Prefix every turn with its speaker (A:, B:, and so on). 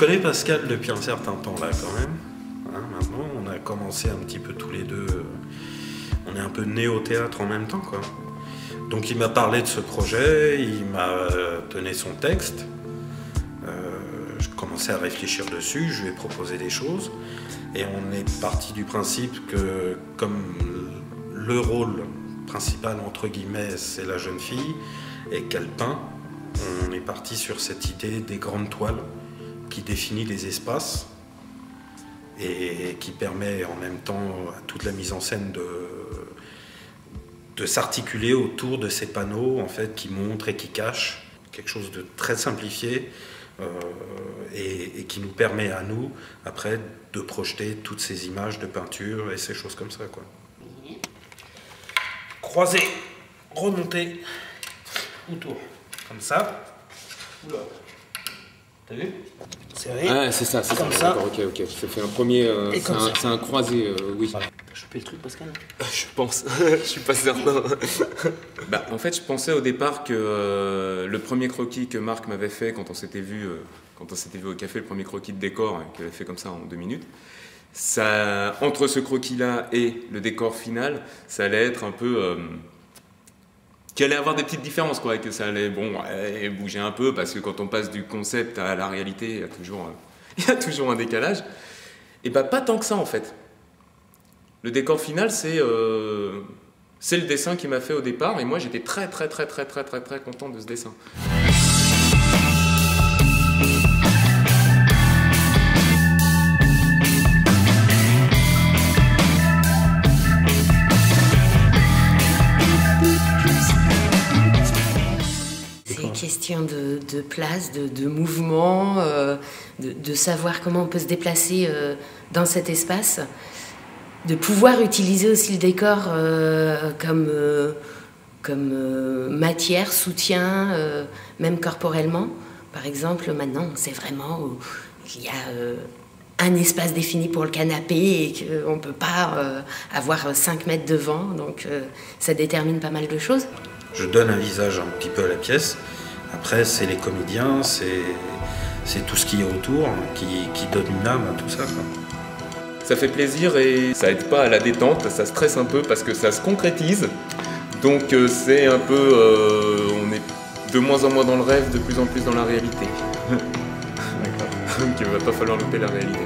A: connais Pascal depuis un certain temps là quand même. Hein, maintenant, on a commencé un petit peu tous les deux. On est un peu nés au théâtre en même temps, quoi. Donc il m'a parlé de ce projet, il m'a donné son texte. Je commençais à réfléchir dessus, je lui ai proposé des choses. Et on est parti du principe que comme le rôle principal, entre guillemets, c'est la jeune fille et qu'elle peint, on est parti sur cette idée des grandes toiles qui définit les espaces et qui permet en même temps à toute la mise en scène de s'articuler autour de ces panneaux en fait, qui montrent et qui cachent quelque chose de très simplifié et qui nous permet à nous après de projeter toutes ces images de peinture et ces choses comme ça, quoi. Croiser, remonter, autour, comme ça. Oula. T'as vu? Serré.
B: Ah, c'est ça, c'est
A: comme
B: ça.
A: ça.
B: Ok, ok. Ça fait un premier. C'est un croisé, oui.
A: Voilà. T'as chopé le truc, Pascal?
B: Je pense. Je suis pas certain. Bah, en fait, je pensais au départ que le premier croquis que Marc m'avait fait quand on s'était vu au café, le premier croquis de décor qu'il avait fait comme ça en 2 minutes. Ça, entre ce croquis-là et le décor final, ça allait être un peu. Qu'il allait avoir des petites différences, quoi, et que ça allait bouger un peu, parce que quand on passe du concept à la réalité, il y a toujours un décalage. Et bah, pas tant que ça, en fait. Le décor final, c'est le dessin qu'il m'a fait au départ, et moi j'étais très content de ce dessin.
C: Question de place, de mouvement, de savoir comment on peut se déplacer dans cet espace, de pouvoir utiliser aussi le décor comme matière, soutien, même corporellement. Par exemple, maintenant, on sait vraiment qu'il y a un espace défini pour le canapé et qu'on ne peut pas avoir 5 mètres devant, donc ça détermine pas mal de choses.
A: Je donne un visage un petit peu à la pièce. Après, c'est les comédiens, c'est tout ce qui est autour qui donne une âme à tout ça, quoi.
B: Ça fait plaisir et ça aide pas à la détente, ça stresse un peu parce que ça se concrétise. Donc c'est un peu... on est de moins en moins dans le rêve, de plus en plus dans la réalité. D'accord. Donc il va pas falloir louper la réalité.